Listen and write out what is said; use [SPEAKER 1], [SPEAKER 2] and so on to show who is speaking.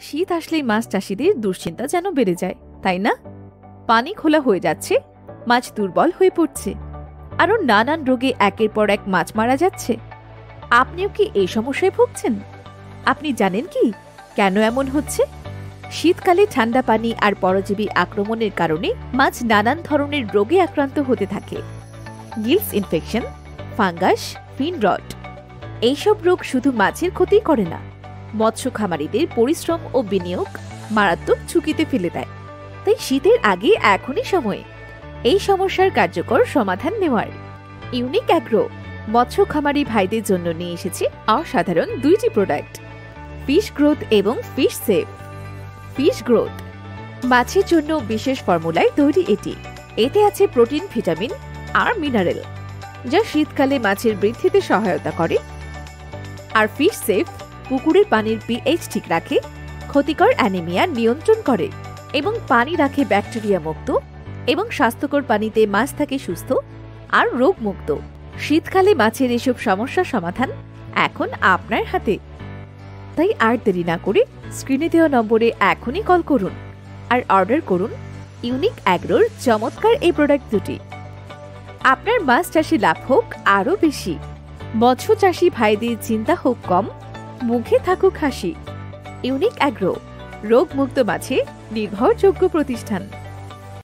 [SPEAKER 1] শীত আসলেই মাছ চাষিদের দুশ্চিন্তা যেন বেড়ে যায়, তাই না? পানি খোলা হয়ে যাচ্ছে, মাছ দুর্বল হয়ে পড়ছে, আরও নানান রোগে একের পর এক মাছ মারা যাচ্ছে। আপনিও কি এই সমস্যায় ভুগছেন? আপনি জানেন কি কেন এমন হচ্ছে? শীতকালে ঠান্ডা পানি আর পরজীবী আক্রমণের কারণে মাছ নানান ধরনের রোগে আক্রান্ত হতে থাকে। গিলস ইনফেকশন, ফাঙ্গাস, ফিন রট, এইসব রোগ শুধু মাছের ক্ষতি করে না, মৎস্য খামারিদের পরিশ্রম ও বিনিয়োগ মারাত্মক ঝুঁকিতে ফেলে দেয়। তাই শীতের আগে এখনই সময় এই সমস্যার কার্যকর সমাধান নেওয়ার। ইউনিক অ্যাগ্রো মৎস্য খামারি ভাইদের জন্য নিয়ে এসেছে অসাধারণ দুইটি প্রোডাক্ট, ফিশ গ্রোথ এবং ফিশ সেভ। ফিশ গ্রোথ মাছের জন্য বিশেষ ফর্মুলায় তৈরি এটি। এতে আছে প্রোটিন, ভিটামিন আর মিনারেল, যা শীতকালে মাছের বৃদ্ধিতে সহায়তা করে। আর ফিশ সেভ পুকুরের পানির পিএইচ ঠিক রাখে, ক্ষতিকর অ্যানিমিয়া নিয়ন্ত্রণ করে এবং পানি রাখে ব্যাকটেরিয়া মুক্ত, এবং স্বাস্থ্যকর পানিতে মাছ থাকে সুস্থ আর রোগ মুক্ত। শীতকালে মাছের এসব সমস্যার সমাধান এখন আপনার হাতে। তাই আর দেরি না করে স্ক্রিনে দেওয়া নম্বরে এখনই কল করুন আর অর্ডার করুন ইউনিক অ্যাগ্রোর চমৎকার এই প্রোডাক্ট দুটি। আপনার মাছ চাষি লাভ হোক আরও বেশি, মৎস্য চাষি ভাইদের চিন্তা হোক কম, মুখে থাকুক হাসি। ইউনিক অ্যাগ্রো, রোগ মুক্ত মাছে নির্ভরযোগ্য প্রতিষ্ঠান।